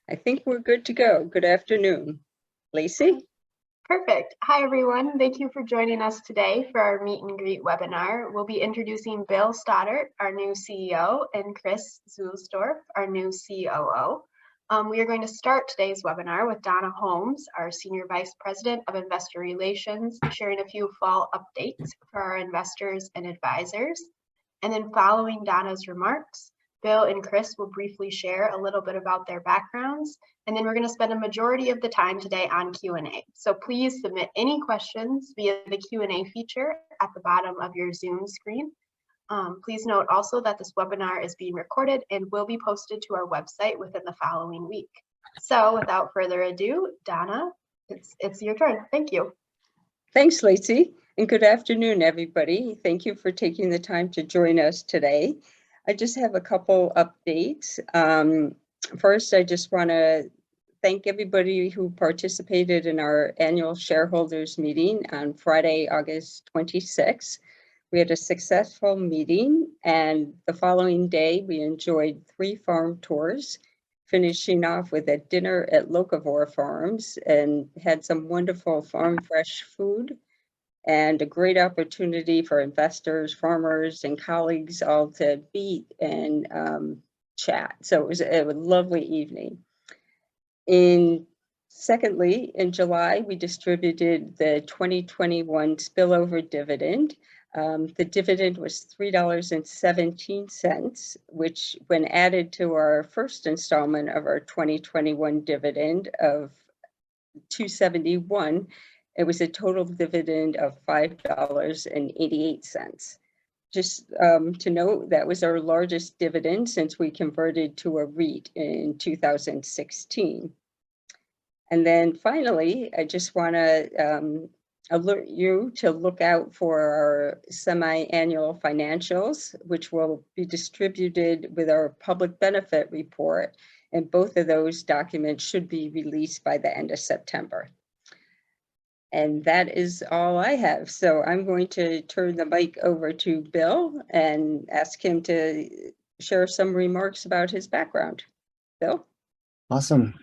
I think we're good to go. Good afternoon. Lacey? Perfect. Hi, everyone. Thank you for joining us today for our meet and greet webinar. We'll be introducing Bill Stoddart, our new CEO, and Chris Zuehlsdorff, our new COO. We are going to start today's webinar with Donna Holmes, our Senior Vice President of Investor Relations, sharing a few fall updates for our investors and advisors. And then following Donna's remarks, Bill and Chris will briefly share a little bit about their backgrounds, and then we're going to spend a majority of the time today on Q&A. So please submit any questions via the Q&A feature at the bottom of your Zoom screen. Please note also that this webinar is being recorded and will be posted to our website within the following week. So without further ado, Donna, it's your turn. Thank you. Thanks, Lacey, and good afternoon, everybody. Thank you for taking the time to join us today. I just have a couple updates. First, I just want to thank everybody who participated in our annual shareholders meeting on Friday, August 26th. We had a successful meeting, and the following day we enjoyed 3 farm tours, finishing off with a dinner at Locavore Farms, and had some wonderful farm fresh food and a great opportunity for investors, farmers, and colleagues all to meet and chat. So it was a lovely evening. Secondly, in July, we distributed the 2021 spillover dividend. The dividend was $3.17, which, when added to our first installment of our 2021 dividend of $2.71, it was a total dividend of $5.88. Just to note, that was our largest dividend since we converted to a REIT in 2016. And then finally, I just want to alert you to look out for our semi-annual financials, which will be distributed with our public benefit report. And both of those documents should be released by the end of September. And that is all I have. So I'm going to turn the mic over to Bill and ask him to share some remarks about his background. Bill? Awesome.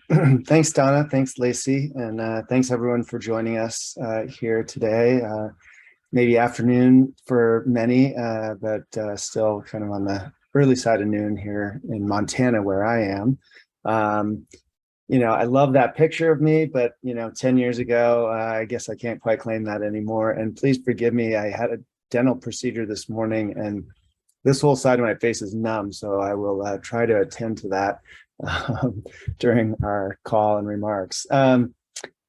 Thanks, Donna. Thanks, Lacey. And thanks, everyone, for joining us here today. Maybe afternoon for many, but still kind of on the early side of noon here in Montana, where I am. You know, I love that picture of me, but, 10 years ago, I guess I can't quite claim that anymore. And please forgive me. I had a dental procedure this morning, and this whole side of my face is numb. So I will try to attend to that during our call and remarks. At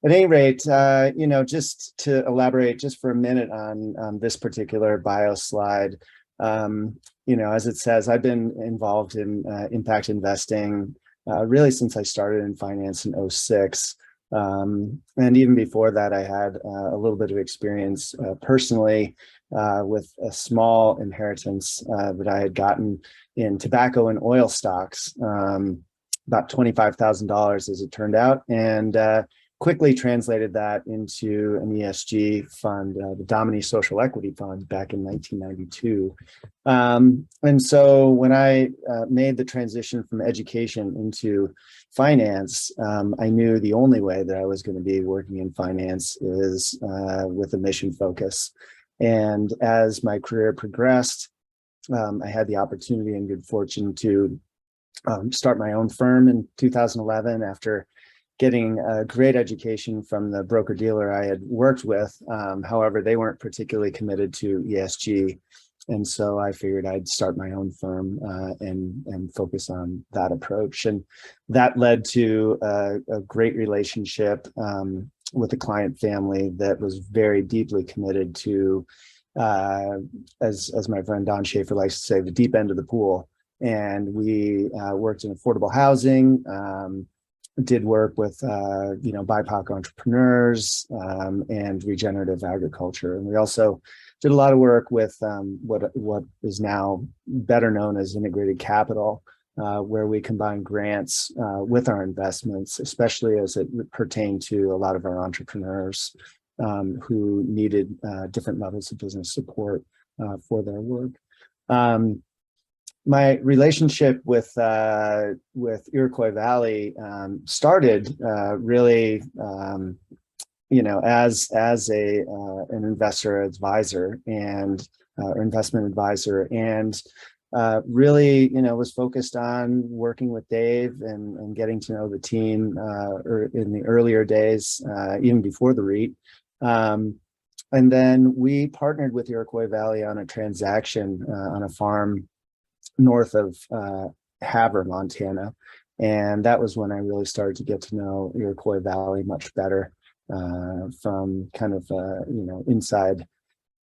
any rate, just to elaborate just for a minute on this particular bio slide, as it says, I've been involved in impact investing really since I started in finance in 2006. And even before that, I had a little bit of experience personally with a small inheritance that I had gotten in tobacco and oil stocks, about $25,000 as it turned out, and quickly translated that into an ESG fund, the Domini Social Equity Fund, back in 1992. And so when I made the transition from education into finance, I knew the only way that I was going to be working in finance is with a mission focus. And as my career progressed, I had the opportunity and good fortune to start my own firm in 2011 after getting a great education from the broker-dealer I had worked with. However, they weren't particularly committed to ESG. And so I figured I'd start my own firm and focus on that approach. And that led to a great relationship with a client family that was very deeply committed to, as my friend Don Schaefer likes to say, the deep end of the pool. And we worked in affordable housing, did work with BIPOC entrepreneurs and regenerative agriculture. And we also did a lot of work with what is now better known as integrated capital, where we combine grants with our investments, especially as it pertained to a lot of our entrepreneurs who needed different levels of business support for their work. my relationship with Iroquois Valley started really, as an investor advisor and or investment advisor, and really, was focused on working with Dave and getting to know the team in the earlier days, even before the REIT. And then we partnered with Iroquois Valley on a transaction on a farm north of Havre, Montana. And that was when I really started to get to know Iroquois Valley much better from kind of,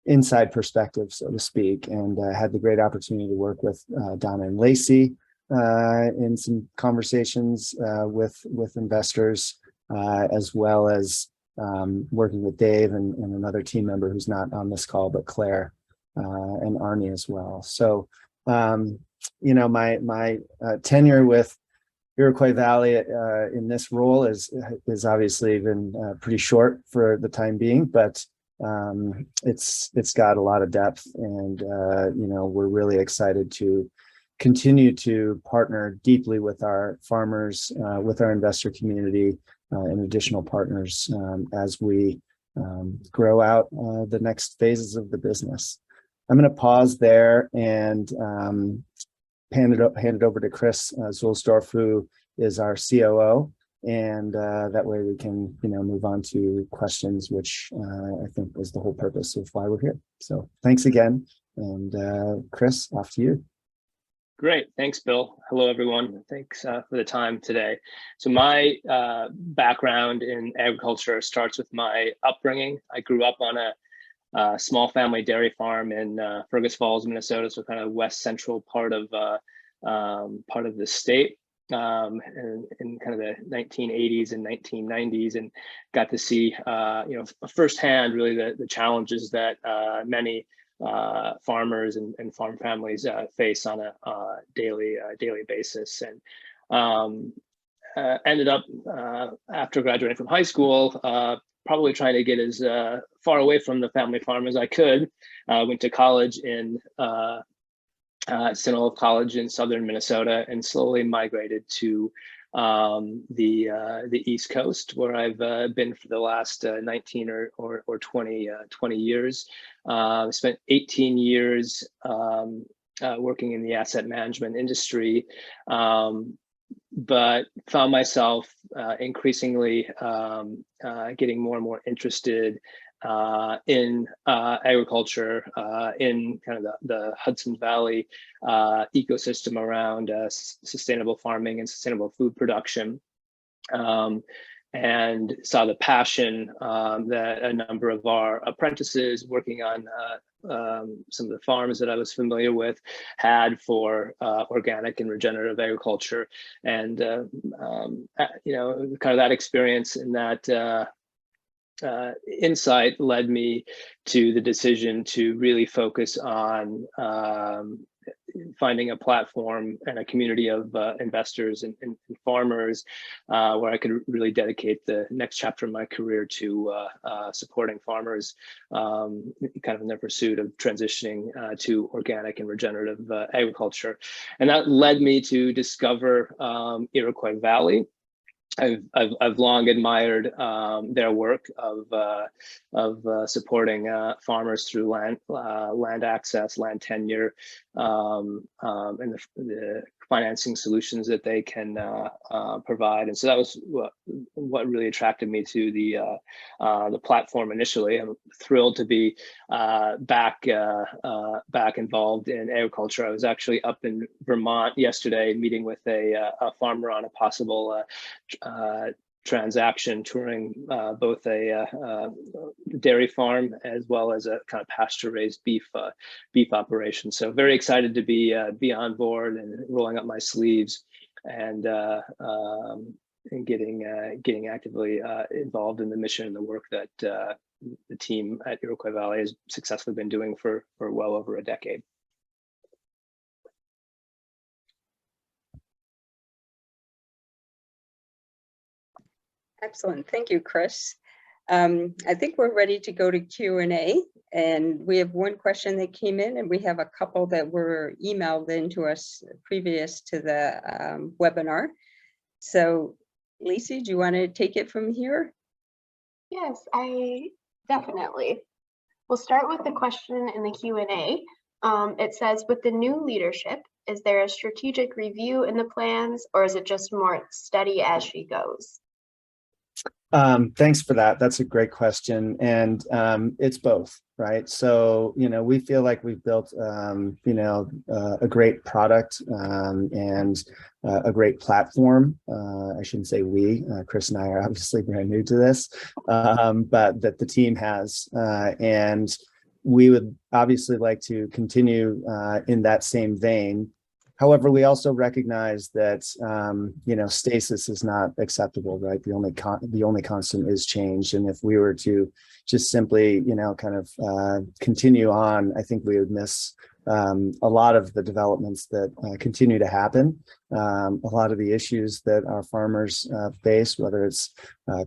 inside perspective, so to speak, and had the great opportunity to work with Donna and Lacey in some conversations with investors, as well as working with Dave and another team member who's not on this call, but Claire and Arnie as well. So, my tenure with Iroquois Valley in this role is obviously been pretty short for the time being, but it's got a lot of depth, and we're really excited to continue to partner deeply with our farmers, with our investor community, and additional partners as we grow out the next phases of the business. I'm going to pause there and hand it over to Chris Zuehlsdorff, who is our COO, and that way we can move on to questions, which I think was the whole purpose of why we're here. So thanks again, and Chris, off to you. Great. Thanks, Bill. Hello, everyone. Thanks for the time today. So my background in agriculture starts with my upbringing. I grew up on a small family dairy farm in Fergus Falls, Minnesota, so kind of west central part of the state, in kind of the 1980s and 1990s, and got to see firsthand really the challenges that many farmers and farm families face on a daily basis, and ended up after graduating from high school probably trying to get as far away from the family farm as I could. Went to college in St. Olaf College in southern Minnesota, and slowly migrated to the East Coast, where I've been for the last 19 or 20 years. Spent 18 years working in the asset management industry, but found myself increasingly getting more and more interested in agriculture, in kind of the Hudson Valley ecosystem around sustainable farming and sustainable food production, and saw the passion that a number of our apprentices working on some of the farms that I was familiar with had for organic and regenerative agriculture, and kind of that experience and that insight led me to the decision to really focus on finding a platform and a community of investors and farmers where I could really dedicate the next chapter of my career to supporting farmers kind of in their pursuit of transitioning to organic and regenerative agriculture. And that led me to discover Iroquois Valley. I've long admired their work of supporting farmers through land access, land tenure, and the financing solutions that they can provide. And so that was what really attracted me to the platform initially. I'm thrilled to be back involved in agriculture. I was actually up in Vermont yesterday meeting with a farmer on a possible transaction, touring both a dairy farm as well as a kind of pasture-raised beef operation. So very excited to be on board and rolling up my sleeves and getting actively involved in the mission and the work that the team at Iroquois Valley has successfully been doing for well over a decade. Excellent. Thank you, Chris. I think we're ready to go to Q&A, and we have one question that came in, and we have a couple that were emailed in to us previous to the webinar. So, Lacey, do you want to take it from here? Yes, I definitely. We'll start with the question in the Q&A. It says, with the new leadership, is there a strategic review in the plans, or is it just more steady as she goes? Thanks for that. That's a great question. And it's both, right? So, we feel like we've built, a great product and a great platform. I shouldn't say we, Chris and I are obviously brand new to this, but that the team has. And we would obviously like to continue in that same vein. However, we also recognize that stasis is not acceptable, right? The only constant is change, and if we were to just simply continue on, I think we would miss a lot of the developments that continue to happen. A lot of the issues that our farmers face, whether it's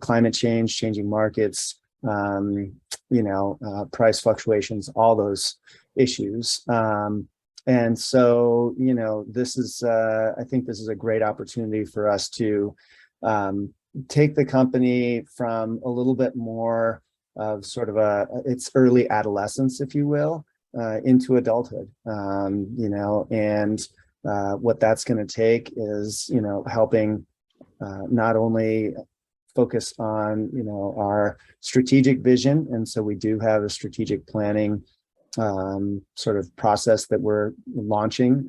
climate change, changing markets, price fluctuations, all those issues. And so, this is, I think this is a great opportunity for us to take the company from a little bit more of sort of its early adolescence, if you will, into adulthood, and what that's going to take is, helping not only focus on, our strategic vision. And so we do have a strategic planning sort of process that we're launching,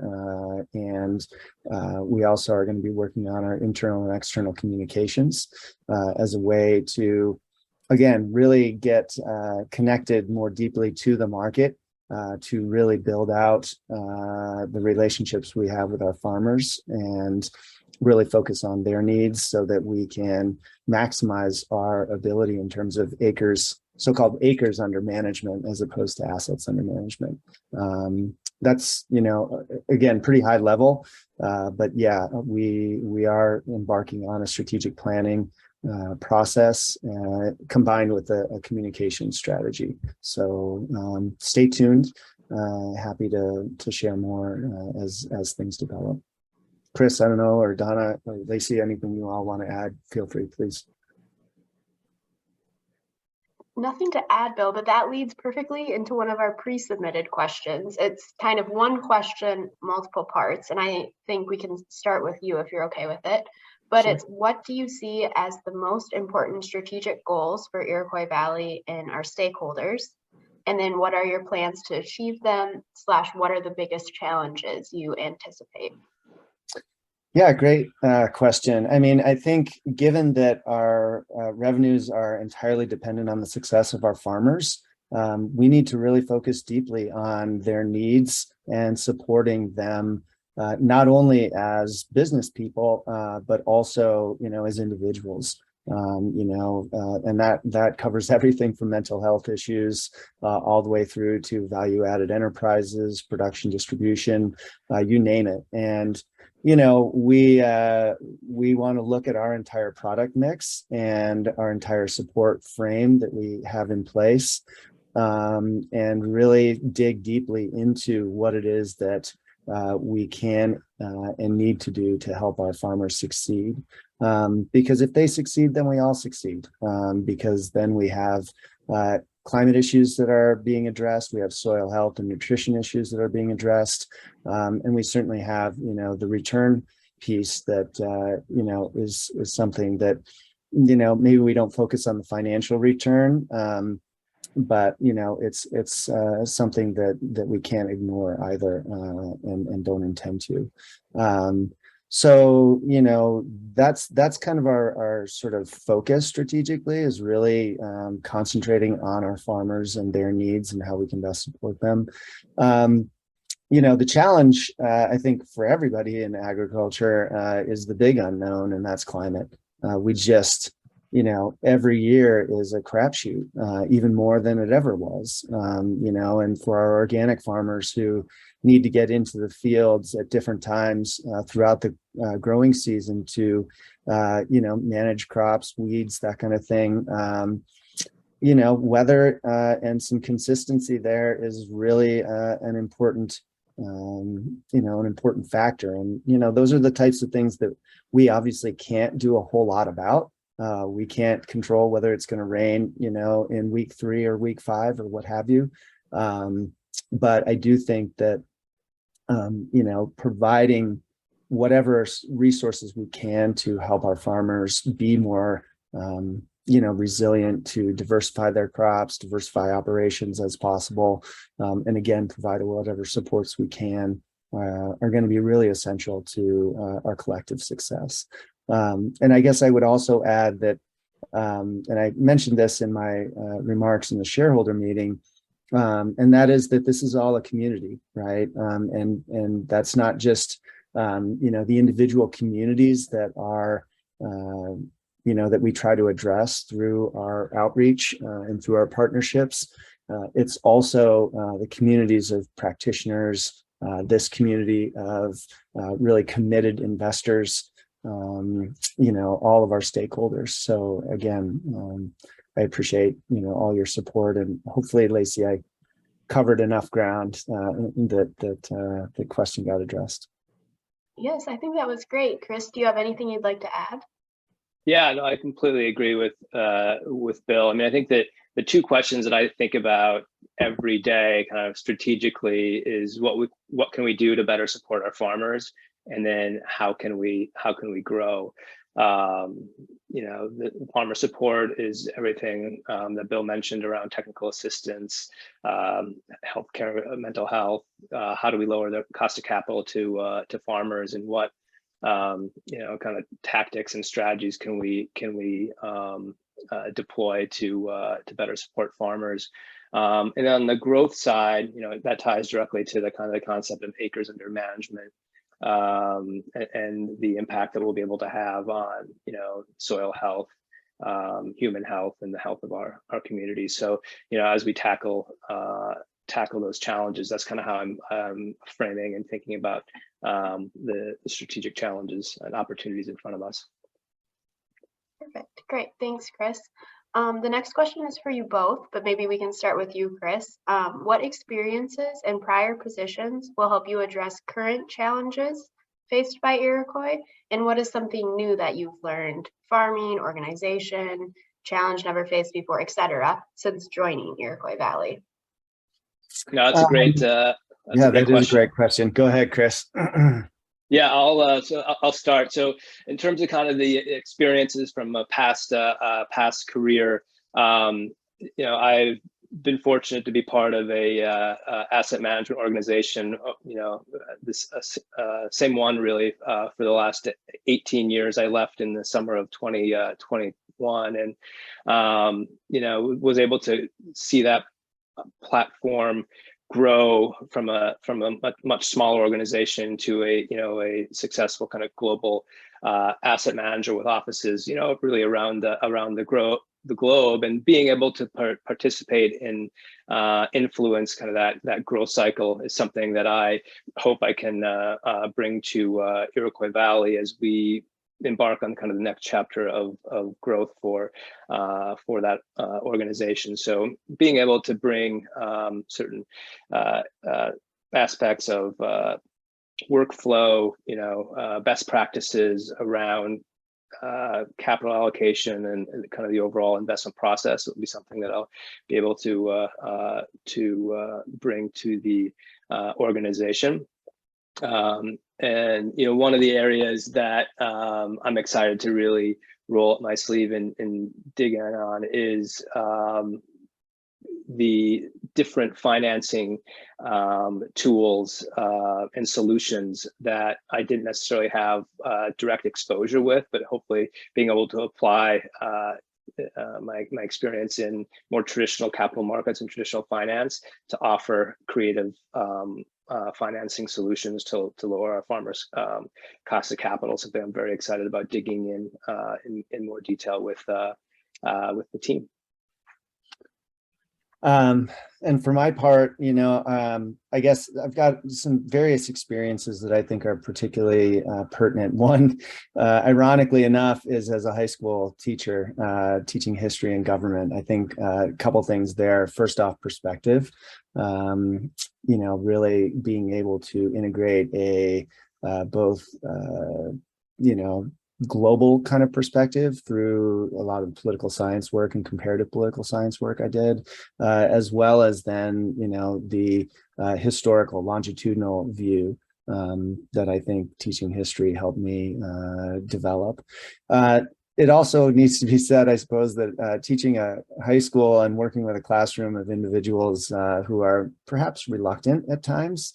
and we also are going to be working on our internal and external communications as a way to, again, really get connected more deeply to the market, to really build out the relationships we have with our farmers and really focus on their needs so that we can maximize our ability in terms of acres, so-called acres under management, as opposed to assets under management. That's, again, pretty high level, but yeah, we are embarking on a strategic planning process combined with a communication strategy. So stay tuned. Happy to share more as things develop. Chris, I don't know, or Donna, or Lacey, anything you all want to add, feel free, please. Nothing to add, Bill, but that leads perfectly into one of our pre-submitted questions. It's kind of one question, multiple parts, and I think we can start with you if you're okay with it. But Sure. It's, what do you see as the most important strategic goals for Iroquois Valley and our stakeholders? And then what are your plans to achieve them, / what are the biggest challenges you anticipate? Yeah, great question. I mean, I think given that our revenues are entirely dependent on the success of our farmers, we need to really focus deeply on their needs and supporting them, not only as business people, but also, as individuals. And that covers everything from mental health issues all the way through to value-added enterprises, production, distribution, you name it. And we want to look at our entire product mix and our entire support frame that we have in place, and really dig deeply into what it is that we can and need to do to help our farmers succeed. Because if they succeed, then we all succeed, because then we have climate issues that are being addressed. We have soil health and nutrition issues that are being addressed. And we certainly have, the return piece that, is something that, maybe we don't focus on the financial return, but, it's something that we can't ignore either, and don't intend to. So, that's kind of our sort of focus strategically, is really concentrating on our farmers and their needs and how we can best support them. The challenge, I think, for everybody in agriculture is the big unknown, and that's climate. We just, every year is a crapshoot, even more than it ever was, and for our organic farmers who need to get into the fields at different times throughout the growing season to, manage crops, weeds, that kind of thing. you know, weather and some consistency there is really an important, you know, an important factor. And, you know, those are the types of things that we obviously can't do a whole lot about. We can't control whether it's going to rain, you know, in week 3 or week 5 or what have you. But I do think that, you know, providing whatever resources we can to help our farmers be more, you know, resilient, to diversify their crops, diversify operations as possible, and again, provide whatever supports we can are going to be really essential to our collective success. And I guess I would also add that, and I mentioned this in my remarks in the shareholder meeting, and that is that this is all a community, right? And that's not just, you know, the individual communities that are, you know, that we try to address through our outreach and through our partnerships. It's also the communities of practitioners, this community of really committed investors, you know, all of our stakeholders. So again, I appreciate, you know, all your support, and hopefully, Lacey, I covered enough ground that the question got addressed. Yes, I think that was great. Chris, do you have anything you'd like to add? Yeah, no, I completely agree with Bill. I mean, I think that the two questions that I think about every day, kind of strategically, is what can we do to better support our farmers, and then how can we grow. You know, the farmer support is everything that Bill mentioned around technical assistance, healthcare, mental health. How do we lower the cost of capital to farmers, and what you know, kind of tactics and strategies can we deploy to better support farmers. And on the growth side, you know, that ties directly to the kind of the concept of acres under management, and the impact that we'll be able to have on, you know, soil health, human health, and the health of our community. So, you know, as we tackle those challenges, that's kind of how I'm framing and thinking about the strategic challenges and opportunities in front of us. Perfect. Great. Thanks, Chris. The next question is for you both, but maybe we can start with you, Chris. What experiences and prior positions will help you address current challenges faced by Iroquois? And what is something new that you've learned, farming, organization, challenge never faced before, etc., since joining Iroquois Valley? No, that's a great yeah, that is a great question. Go ahead, Chris. Yeah, I'll start. So in terms of kind of the experiences from a past career, you know, I've been fortunate to be part of a asset management organization. You know, this same one really for the last 18 years. I left in the summer of 2021, and you know, was able to see that platform grow from a much smaller organization to a successful kind of global asset manager with offices, you know, really around the globe, and being able to participate in influence kind of that growth cycle is something that I hope I can bring to Iroquois Valley as we embark on kind of the next chapter of growth for that organization. So being able to bring certain aspects of workflow, you know, best practices around capital allocation and kind of the overall investment process will be something that I'll be able to bring to the organization. And you know, one of the areas that I'm excited to really roll up my sleeve and dig in on is the different financing tools and solutions that I didn't necessarily have direct exposure with, but hopefully being able to apply my experience in more traditional capital markets and traditional finance to offer creative financing solutions to lower our farmers' cost of capital. Something I'm very excited about digging in more detail with the team. And for my part, I guess I've got some various experiences that I think are particularly pertinent. One, ironically enough, is as a high school teacher, teaching history and government. I think a couple things there. First off, perspective, really being able to integrate a both, global kind of perspective through a lot of political science work and comparative political science work I did, as well as then, the historical longitudinal view that I think teaching history helped me develop. It also needs to be said, I suppose, that teaching a high school and working with a classroom of individuals who are perhaps reluctant at times,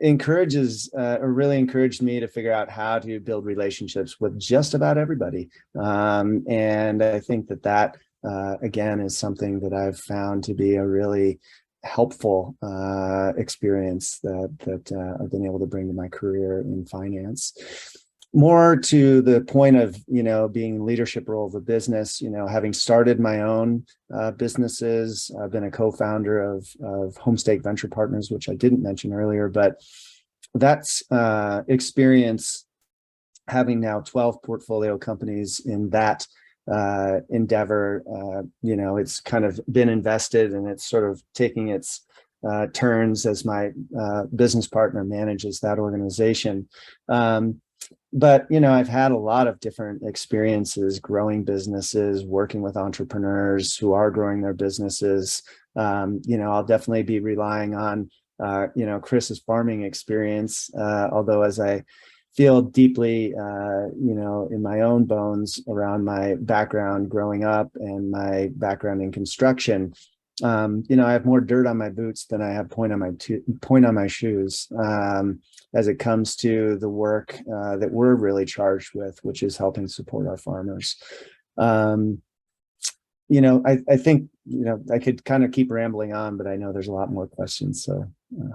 encourages or really encouraged me to figure out how to build relationships with just about everybody. And I think that again, is something that I've found to be a really helpful experience that I've been able to bring to my career in finance. More to the point of, being in leadership role of a business, having started my own businesses. I've been a co-founder of Homestake Venture Partners, which I didn't mention earlier, but that's experience having now 12 portfolio companies in that endeavor. It's kind of been invested and it's sort of taking its turns as my business partner manages that organization. But, I've had a lot of different experiences growing businesses, working with entrepreneurs who are growing their businesses. I'll definitely be relying on, Chris's farming experience, although as I feel deeply, in my own bones around my background growing up and my background in construction, I have more dirt on my boots than I have point on my shoes, as it comes to the work that we're really charged with, which is helping support our farmers. I think, I could kind of keep rambling on, but I know there's a lot more questions. So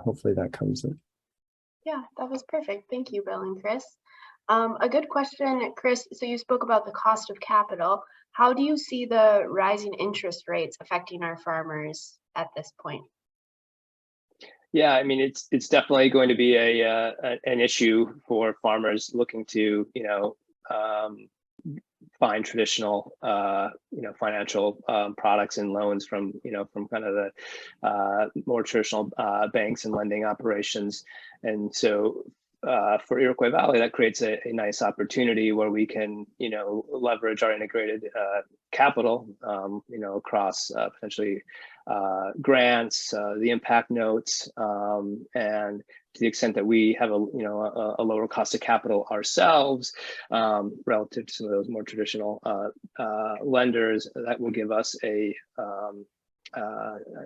hopefully that covers it. Yeah, that was perfect. Thank you, Bill and Chris. A good question, Chris. So you spoke about the cost of capital. How do you see the rising interest rates affecting our farmers at this point? Yeah, I mean, it's definitely going to be an issue for farmers looking to, find traditional, financial products and loans from kind of the more traditional banks and lending operations. And so for Iroquois Valley, that creates a nice opportunity where we can, leverage our integrated capital, across potentially grants, the impact notes, and to the extent that we have a lower cost of capital ourselves relative to some of those more traditional lenders, that will give us an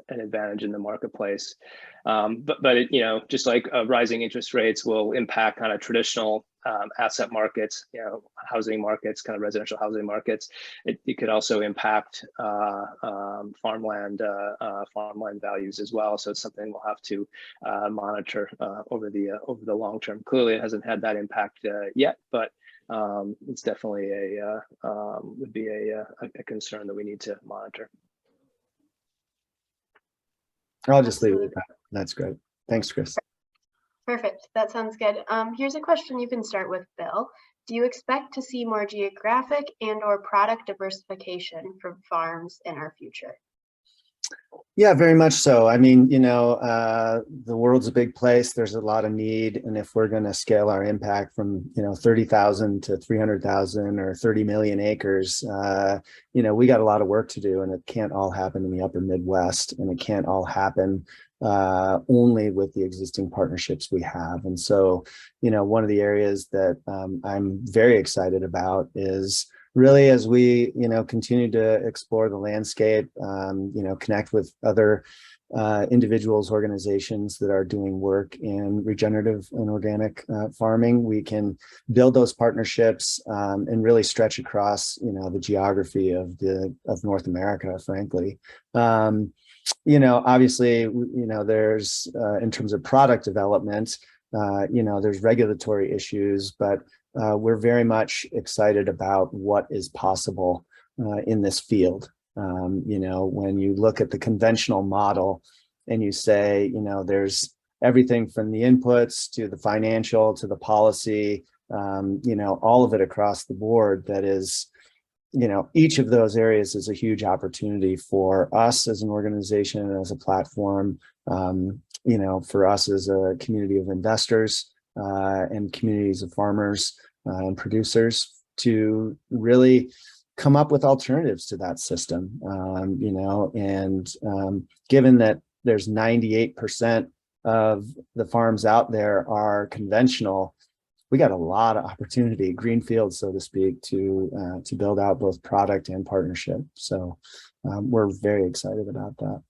advantage in the marketplace. But just like rising interest rates will impact kind of traditional asset markets, housing markets, kind of residential housing markets. It could also impact farmland values as well. So it's something we'll have to monitor over the long term. Clearly, it hasn't had that impact yet, but it's definitely would be a concern that we need to monitor. I'll just leave it at that. That's great. Thanks, Chris. Perfect. That sounds good. Here's a question you can start with, Bill. Do you expect to see more geographic and/or product diversification from farms in our future? Yeah, very much so. I mean, the world's a big place. There's a lot of need. And if we're going to scale our impact from, 30,000 to 300,000 or 30 million acres, we got a lot of work to do, and it can't all happen in the upper Midwest, and it can't all happen only with the existing partnerships we have. And so, one of the areas that I'm very excited about is really, as we, continue to explore the landscape, connect with other individuals, organizations that are doing work in regenerative and organic farming, we can build those partnerships and really stretch across, the geography of North America, frankly. Obviously, there's in terms of product development, there's regulatory issues, but we're very much excited about what is possible in this field. When you look at the conventional model and you say, there's everything from the inputs to the financial to the policy, all of it across the board, that is, each of those areas is a huge opportunity for us as an organization and as a platform, for us as a community of investors and communities of farmers and producers to really come up with alternatives to that system, given that there's 98% of the farms out there are conventional, we got a lot of opportunity, greenfield, so to speak, to build out both product and partnership. So we're very excited about that.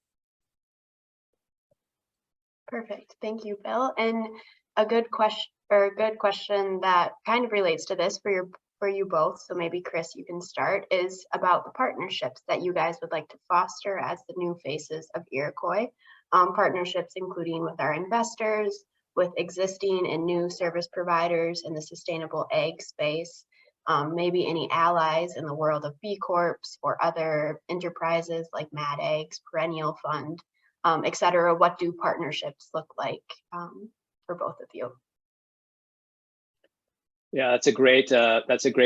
Perfect. Thank you, Bill. And a good question that kind of relates to this for you both, so maybe Chris, you can start, is about the partnerships that you guys would like to foster as the new faces of Iroquois. Partnerships including with our investors, with existing and new service providers in the sustainable ag space, maybe any allies in the world of B Corps or other enterprises like Mad Ag's Perennial Fund, et cetera. What do partnerships look like for both of you? Yeah, that's a great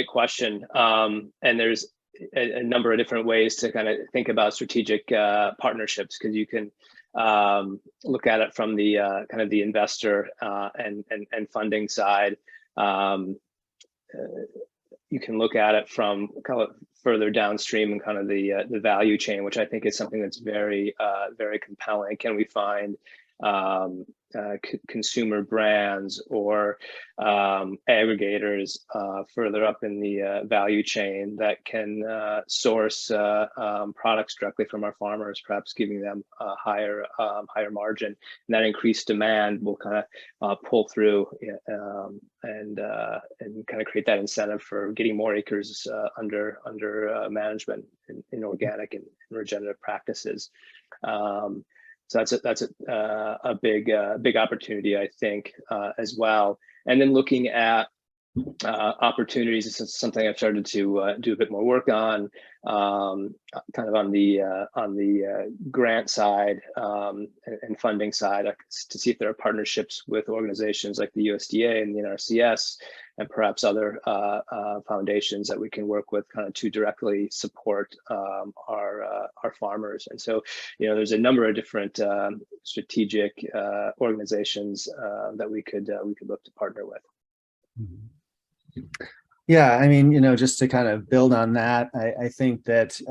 question. And there's a number of different ways to kind of think about strategic partnerships, because you can look at it from the kind of the investor and funding side. You can look at it from kind of further downstream and kind of the value chain, which I think is something that's very very compelling. Can we find consumer brands or aggregators further up in the value chain that can source products directly from our farmers, perhaps giving them a higher margin, and that increased demand will kind of pull through and kind of create that incentive for getting more acres under management in organic and regenerative practices. So that's a big opportunity, I think, as well. And then looking at opportunities, this is something I've started to do a bit more work on, kind of on the grant side and funding side, to see if there are partnerships with organizations like the USDA and the NRCS and perhaps other foundations that we can work with kind of to directly support our farmers. And so, there's a number of different strategic organizations that we could look to partner with. Yeah, I mean, just to kind of build on that, I think that,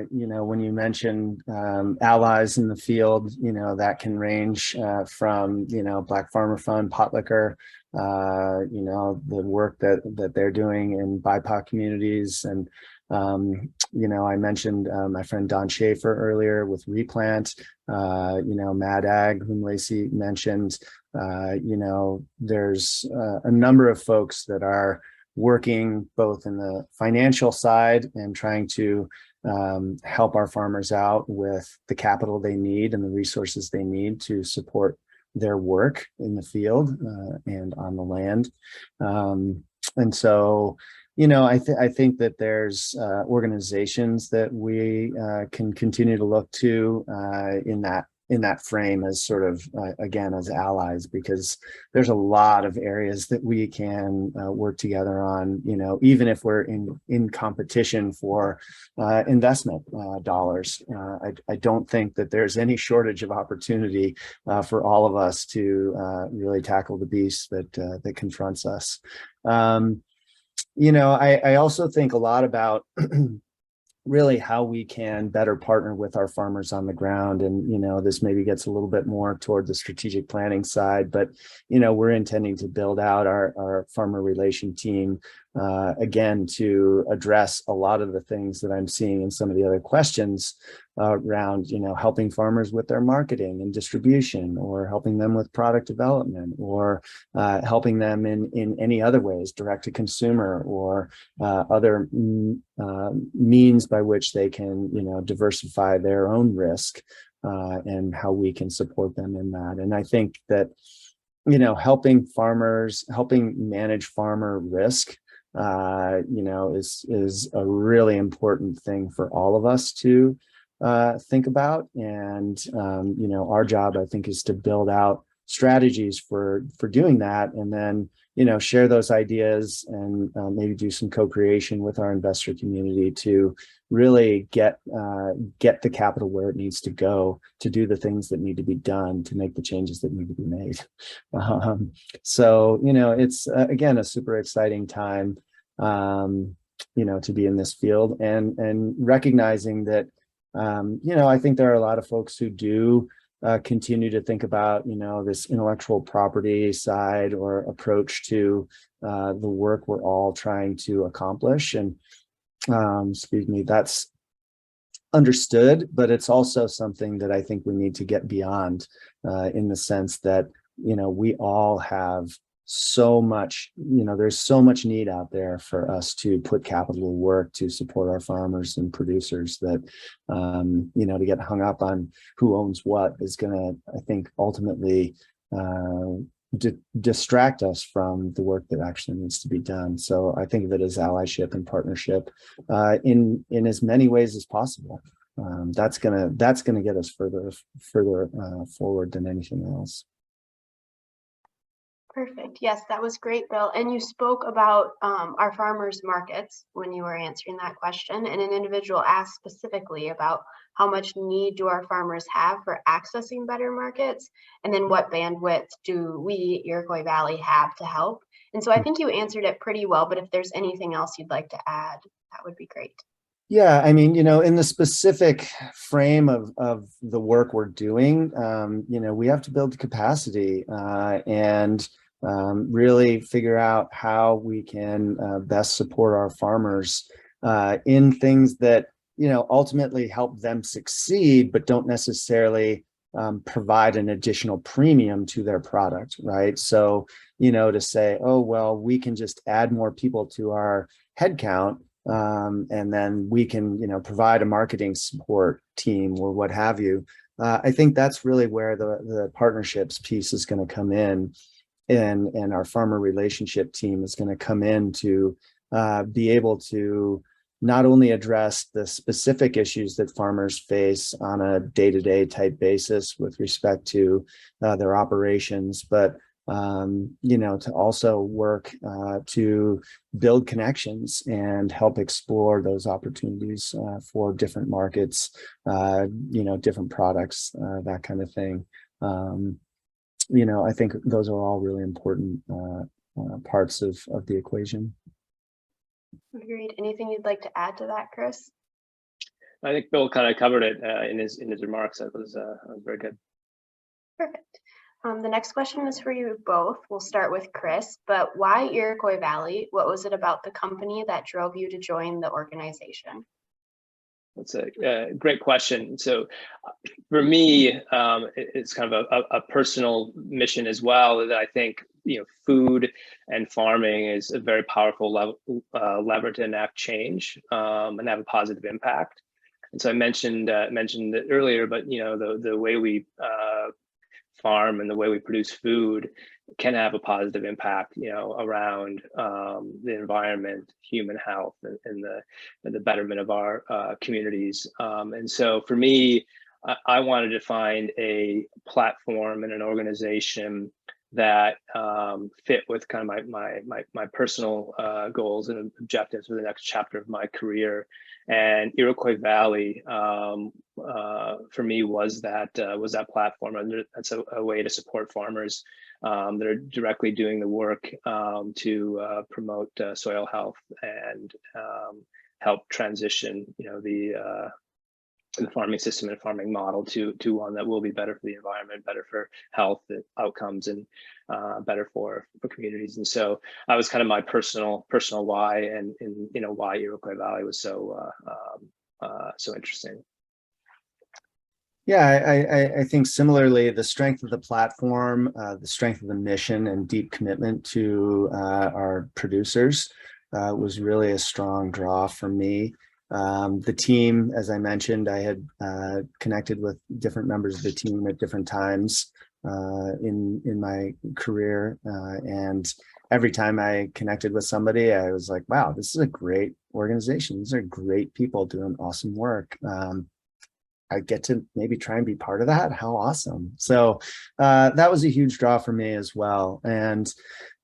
when you mention allies in the field, that can range from, Black Farmer Fund, Pot Liquor, the work that they're doing in BIPOC communities. And, I mentioned my friend Don Schaefer earlier with Replant, Mad Ag, whom Lacey mentioned. There's a number of folks that are working both in the financial side and trying to help our farmers out with the capital they need and the resources they need to support their work in the field and on the land. And so, I think that there's organizations that we can continue to look to in that frame as sort of, again, as allies, because there's a lot of areas that we can work together on, even if we're in competition for investment dollars. I don't think that there's any shortage of opportunity for all of us to really tackle the beast that confronts us. I also think a lot about really how we can better partner with our farmers on the ground. And, this maybe gets a little bit more toward the strategic planning side, but, we're intending to build out our farmer relation team, again, to address a lot of the things that I'm seeing in some of the other questions around, helping farmers with their marketing and distribution, or helping them with product development, or helping them in any other ways, direct to consumer, or other means by which they can, diversify their own risk, and how we can support them in that. And I think that, helping manage farmer risk is a really important thing for all of us to think about. And, our job, I think, is to build out strategies for doing that, and then, share those ideas and maybe do some co-creation with our investor community to really get the capital where it needs to go to do the things that need to be done to make the changes that need to be made. So, it's again, a super exciting time, to be in this field, and recognizing that, I think there are a lot of folks who do continue to think about, this intellectual property side or approach to the work we're all trying to accomplish. And that's understood, but it's also something that I think we need to get beyond, in the sense that, we all have so much, there's so much need out there for us to put capital to work to support our farmers and producers that, to get hung up on who owns what is going to, I think, ultimately distract us from the work that actually needs to be done. So I think of it as allyship and partnership in as many ways as possible. That's gonna get us further forward than anything else. Perfect. Yes, that was great, Bill. And you spoke about our farmers markets when you were answering that question, and an individual asked specifically about how much need do our farmers have for accessing better markets, and then what bandwidth do we, Iroquois Valley, have to help. And so I think you answered it pretty well, but if there's anything else you'd like to add, that would be great. Yeah, I mean, in the specific frame of the work we're doing, we have to build capacity and really figure out how we can best support our farmers in things that, ultimately help them succeed, but don't necessarily provide an additional premium to their product, right? So, to say, oh, well, we can just add more people to our headcount, and then we can, provide a marketing support team or what have you. I think that's really where the partnerships piece is going to come in, and our farmer relationship team is going to come in to be able to not only address the specific issues that farmers face on a day-to-day type basis with respect to their operations, but to also work to build connections and help explore those opportunities for different markets, different products, that kind of thing. I think those are all really important parts of the equation. Agreed. Anything you'd like to add to that, Chris? I think Bill kind of covered it in his remarks. That was very good. Perfect. The next question is for you both. We'll start with Chris, but why Iroquois Valley? What was it about the company that drove you to join the organization? That's a great question. So for me, it's kind of a personal mission as well, that I think, food and farming is a very powerful lever to enact change and have a positive impact. And so I mentioned it earlier, but the way we farm and the way we produce food can have a positive impact, around the environment, human health, and the betterment of our communities. And so for me, I wanted to find a platform and an organization that fit with kind of my personal goals and objectives for the next chapter of my career. And Iroquois Valley, for me, was that platform. And that's a way to support farmers that are directly doing the work to promote soil health and help transition, the farming system and farming model to one that will be better for the environment, better for health outcomes, and better for communities. And so that was kind of my personal why, and why Iroquois Valley was so interesting. Yeah, I think similarly, the strength of the platform, the strength of the mission, and deep commitment to our producers was really a strong draw for me. The team, as I mentioned, I had connected with different members of the team at different times in my career. And every time I connected with somebody, I was like, wow, this is a great organization. These are great people doing awesome work. I get to maybe try and be part of that. How awesome. So that was a huge draw for me as well. And,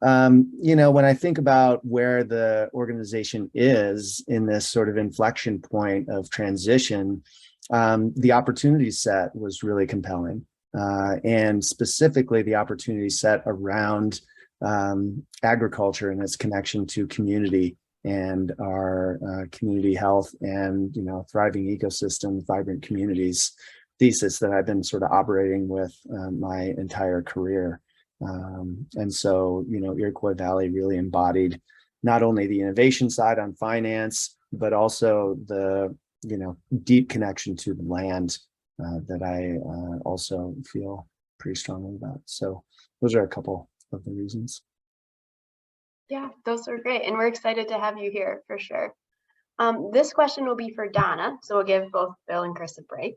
when I think about where the organization is in this sort of inflection point of transition, the opportunity set was really compelling. And specifically the opportunity set around agriculture and its connection to community and our community health and, thriving ecosystems, vibrant communities thesis that I've been sort of operating with my entire career. And so, Iroquois Valley really embodied not only the innovation side on finance, but also the, deep connection to the land that I also feel pretty strongly about. So those are a couple of the reasons. Yeah, those are great. And we're excited to have you here for sure. This question will be for Donna, so we'll give both Bill and Chris a break.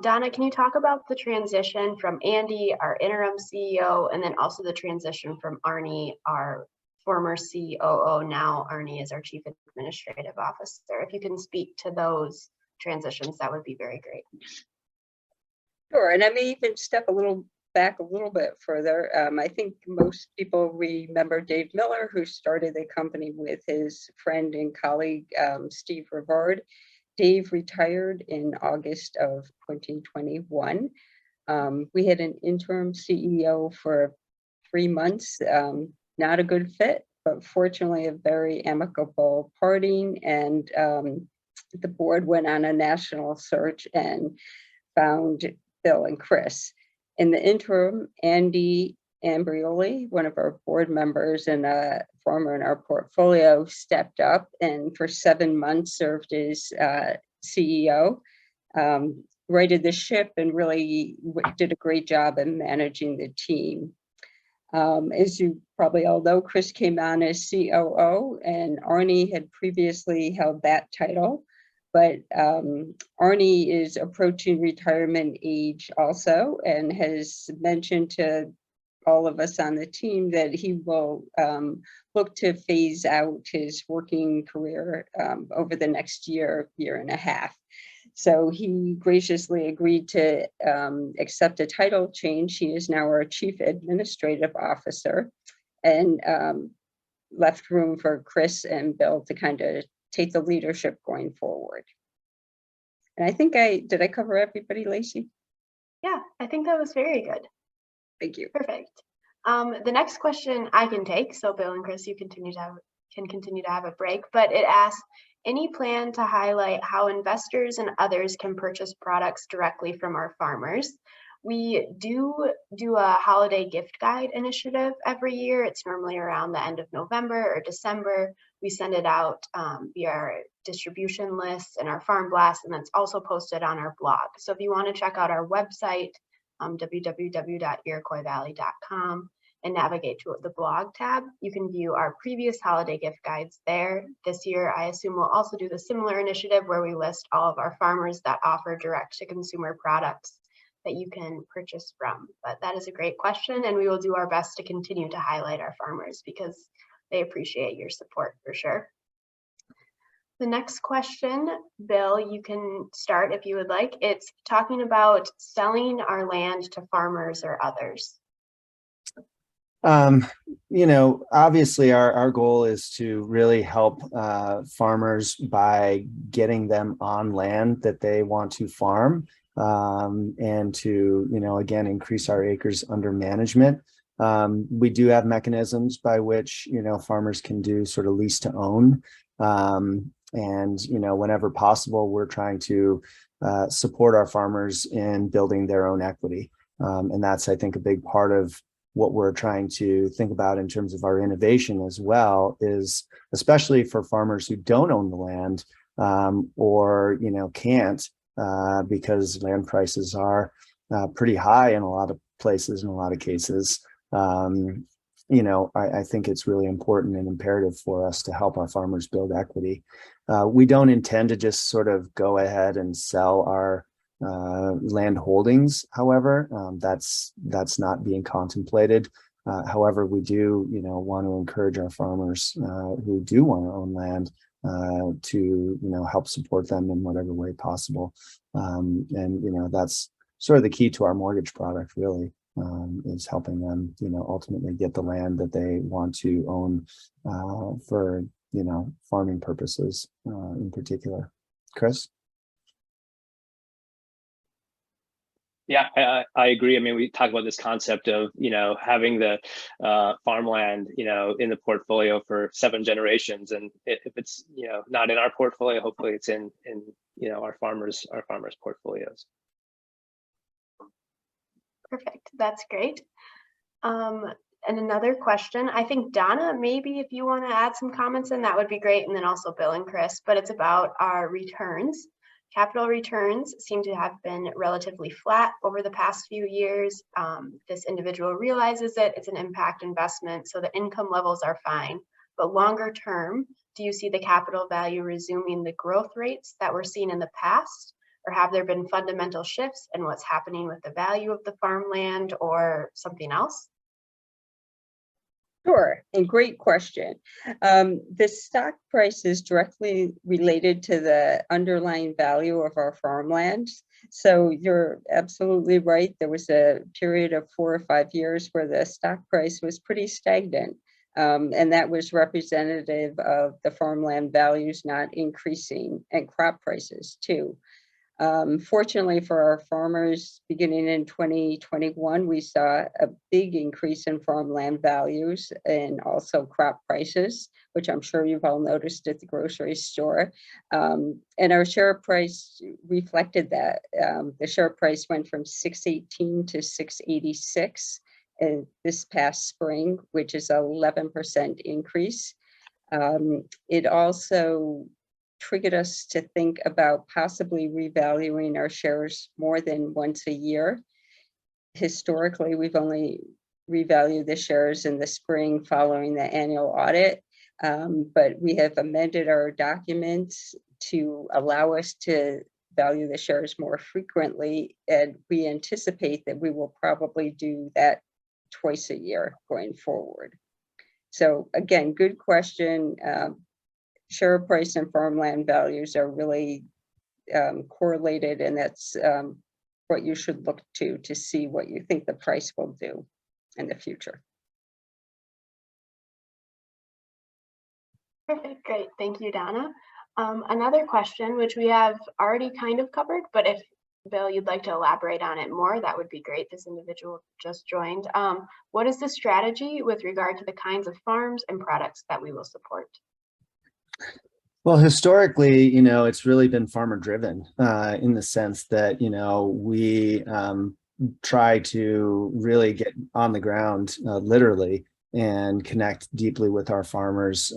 Donna, can you talk about the transition from Andy, our interim CEO, and then also the transition from Arnie, our former COO, now Arnie is our Chief Administrative Officer. If you can speak to those transitions, that would be very great. Sure, and I may even step back a little bit further. I think most people remember Dave Miller, who started the company with his friend and colleague, Steve Rivard. Dave retired in August of 2021. We had an interim CEO for 3 months, not a good fit, but fortunately a very amicable parting. And the board went on a national search and found Bill and Chris. In the interim, Andy Ambrioli, one of our board members and a former in our portfolio, stepped up and for 7 months served as CEO, righted the ship and really did a great job in managing the team. As you probably all know, Chris came on as COO and Arnie had previously held that title. But Arnie is approaching retirement age also and has mentioned to all of us on the team that he will look to phase out his working career over the next year and a half. So he graciously agreed to accept a title change. He is now our Chief Administrative Officer and left room for Chris and Bill to kind of take the leadership going forward. And I think did I cover everybody, Lacey? Yeah, I think that was very good. Thank you. Perfect. The next question I can take, so Bill and Chris, you can continue to have a break, but it asks, any plan to highlight how investors and others can purchase products directly from our farmers? We do a holiday gift guide initiative every year. It's normally around the end of November or December. We send it out via our distribution lists and our farm blast, and that's also posted on our blog. So if you want to check out our website, www.iroquoisvalley.com, and navigate to the blog tab, you can view our previous holiday gift guides there. This year, I assume we'll also do the similar initiative where we list all of our farmers that offer direct-to-consumer products that you can purchase from. But that is a great question, and we will do our best to continue to highlight our farmers because they appreciate your support for sure. The next question, Bill, you can start if you would like. It's talking about selling our land to farmers or others. Obviously our goal is to really help farmers by getting them on land that they want to farm. And to, again, increase our acres under management. We do have mechanisms by which, farmers can do sort of lease to own. And, whenever possible, we're trying to support our farmers in building their own equity. And that's, I think, a big part of what we're trying to think about in terms of our innovation as well, is especially for farmers who don't own the land or, can't. Because land prices are pretty high in a lot of places, in a lot of cases. I think it's really important and imperative for us to help our farmers build equity. We don't intend to just sort of go ahead and sell our land holdings. However, that's not being contemplated. However, we do, want to encourage our farmers who do want to own land to, help support them in whatever way possible. And, that's sort of the key to our mortgage product, really, is helping them, ultimately get the land that they want to own for, farming purposes in particular. Chris? Yeah, I agree. I mean, we talk about this concept of, having the farmland, in the portfolio for 7 generations. And if it's, not in our portfolio, hopefully it's in our farmers' portfolios. Perfect. That's great. And another question, I think Donna, maybe if you want to add some comments in, that would be great. And then also Bill and Chris, but it's about our returns. Capital returns seem to have been relatively flat over the past few years. This individual realizes it's an impact investment, so the income levels are fine. But longer term, do you see the capital value resuming the growth rates that were seen in the past? Or have there been fundamental shifts in what's happening with the value of the farmland or something else? Sure, and great question. The stock price is directly related to the underlying value of our farmland. So you're absolutely right. There was a period of 4 or 5 years where the stock price was pretty stagnant. And that was representative of the farmland values not increasing, and crop prices too. Fortunately for our farmers, beginning in 2021, we saw a big increase in farmland values and also crop prices, which I'm sure you've all noticed at the grocery store. And our share price reflected that. The share price went from 618 to 686 this past spring, which is an 11% increase. It also triggered us to think about possibly revaluing our shares more than once a year. Historically, we've only revalued the shares in the spring following the annual audit, but we have amended our documents to allow us to value the shares more frequently, and we anticipate that we will probably do that twice a year going forward. So again, good question. Share price and farmland values are really correlated, and that's what you should look to see what you think the price will do in the future. Perfect, great. Thank you, Donna. Another question, which we have already kind of covered, but if Bill, you'd like to elaborate on it more, that would be great. This individual just joined. What is the strategy with regard to the kinds of farms and products that we will support? Well, historically, it's really been farmer driven in the sense that, we try to really get on the ground literally and connect deeply with our farmers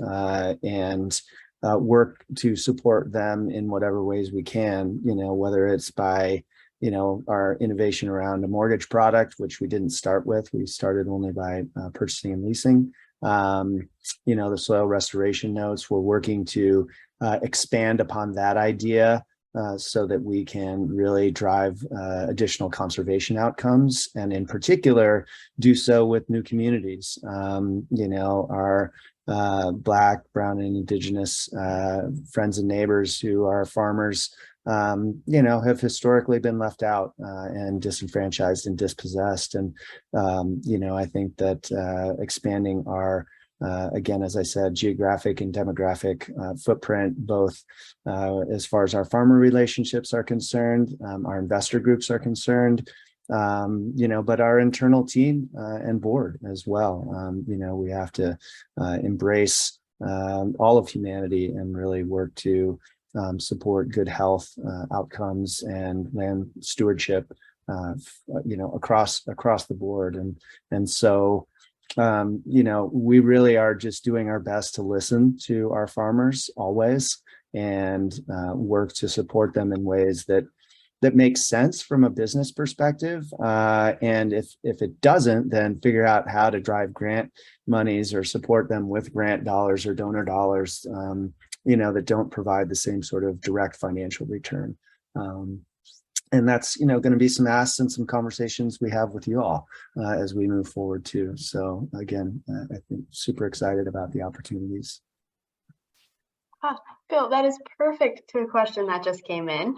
and work to support them in whatever ways we can, whether it's by, our innovation around a mortgage product, which we didn't start with. We started only by purchasing and leasing. The soil restoration notes, we're working to expand upon that idea so that we can really drive additional conservation outcomes, and in particular do so with new communities. Our Black, Brown, and Indigenous friends and neighbors who are farmers have historically been left out and disenfranchised and dispossessed. And, I think that expanding our, again, as I said, geographic and demographic footprint, both as far as our farmer relationships are concerned, our investor groups are concerned, but our internal team and board as well. We have to embrace all of humanity and really work to support good health outcomes and land stewardship, across the board. And so, we really are just doing our best to listen to our farmers always and work to support them in ways that makes sense from a business perspective. And if it doesn't, then figure out how to drive grant monies or support them with grant dollars or donor dollars, that don't provide the same sort of direct financial return. And that's, going to be some asks and some conversations we have with you all as we move forward too. So again, I think super excited about the opportunities. Bill, that is perfect to a question that just came in.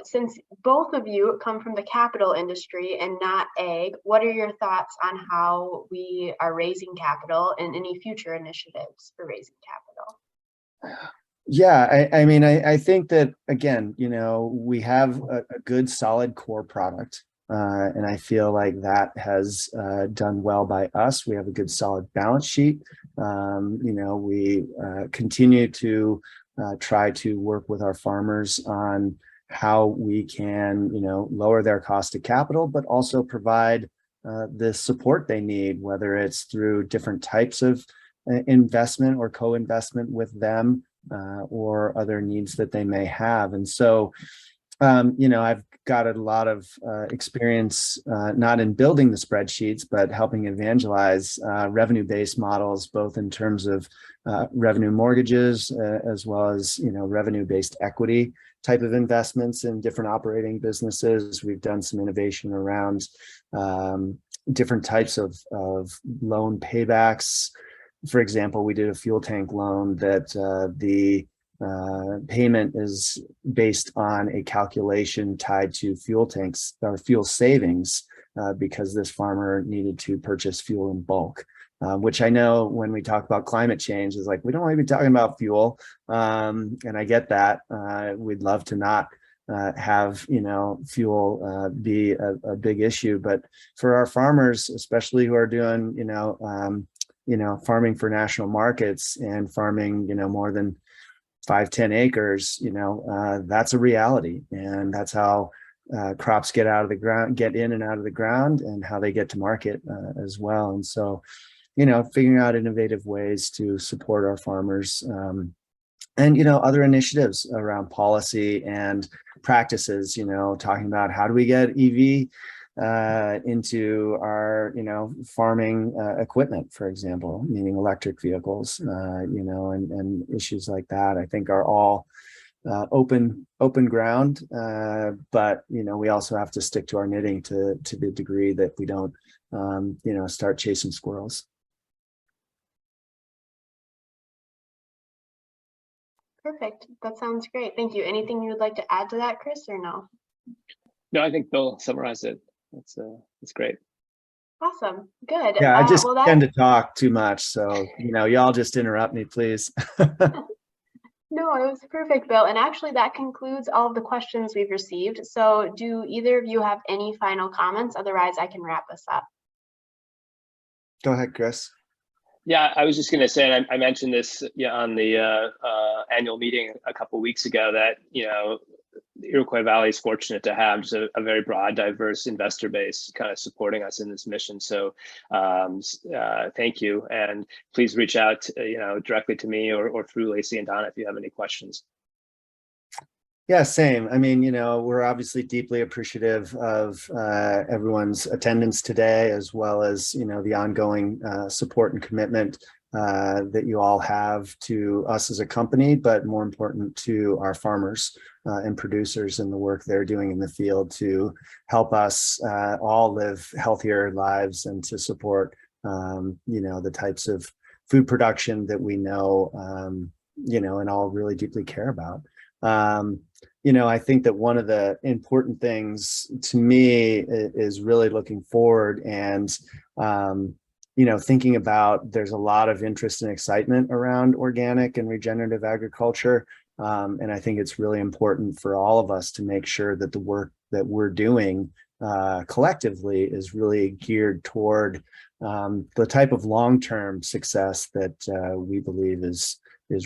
Since both of you come from the capital industry and not ag, what are your thoughts on how we are raising capital and any future initiatives for raising capital? Yeah, I mean, I think that, again, we have a good solid core product. And I feel like that has done well by us. We have a good solid balance sheet. We continue to try to work with our farmers on how we can, lower their cost of capital, but also provide the support they need, whether it's through different types of investment or co-investment with them, or other needs that they may have. And so, I've got a lot of experience, not in building the spreadsheets, but helping evangelize revenue-based models, both in terms of revenue mortgages, as well as, revenue-based equity type of investments in different operating businesses. We've done some innovation around different types of loan paybacks. For example, we did a fuel tank loan that the payment is based on a calculation tied to fuel tanks or fuel savings, because this farmer needed to purchase fuel in bulk, which I know when we talk about climate change is like, we don't want to be talking about fuel. And I get that. We'd love to not have, fuel be a big issue, but for our farmers, especially who are doing, farming for national markets and farming, more than 5-10 acres, that's a reality. And that's how crops get out of the ground, get in and out of the ground, and how they get to market as well. And so, figuring out innovative ways to support our farmers, and, other initiatives around policy and practices, talking about how do we get EV into our, farming equipment, for example, meaning electric vehicles, and issues like that, I think are all open ground. But, we also have to stick to our knitting to the degree that we don't, start chasing squirrels. Perfect. That sounds great. Thank you. Anything you would like to add to that, Chris, or no? No, I think Bill summarized it. That's great. Awesome. Good. Yeah, I just tend to talk too much. So, y'all just interrupt me, please. No, it was perfect, Bill. And actually, that concludes all of the questions we've received. So do either of you have any final comments? Otherwise, I can wrap this up. Go ahead, Chris. Yeah, I was just going to say, and I mentioned this on the annual meeting a couple of weeks ago, that the Iroquois Valley is fortunate to have just a very broad, diverse investor base kind of supporting us in this mission. So thank you, and please reach out, directly to me or through Lacey and Donna if you have any questions. Yeah, same. I mean, we're obviously deeply appreciative of everyone's attendance today, as well as, the ongoing support and commitment that you all have to us as a company, but more important to our farmers and producers and the work they're doing in the field to help us all live healthier lives and to support, the types of food production that we know, and all really deeply care about. I think that one of the important things to me is really looking forward and, thinking about there's a lot of interest and excitement around organic and regenerative agriculture. And I think it's really important for all of us to make sure that the work that we're doing collectively is really geared toward the type of long-term success that we believe is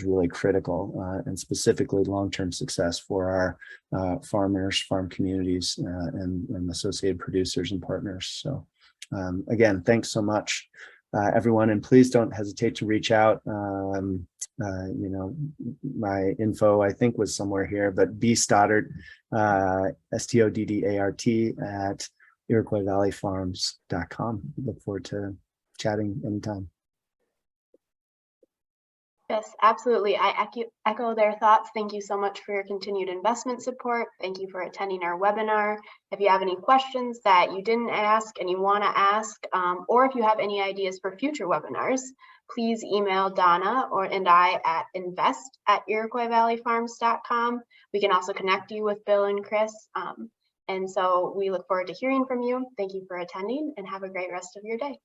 really critical, and specifically long-term success for our farmers, farm communities, and associated producers and partners. So again, thanks so much, everyone, and please don't hesitate to reach out. My info I think was somewhere here, but B Stoddart, Stoddart at IroquoisValleyFarms.com. Look forward to chatting anytime. Yes, absolutely. I echo their thoughts. Thank you so much for your continued investment support. Thank you for attending our webinar. If you have any questions that you didn't ask and you want to ask, or if you have any ideas for future webinars, please email Donna and I at invest@iroquoisvalleyfarms.com. We can also connect you with Bill and Chris. And so we look forward to hearing from you. Thank you for attending and have a great rest of your day.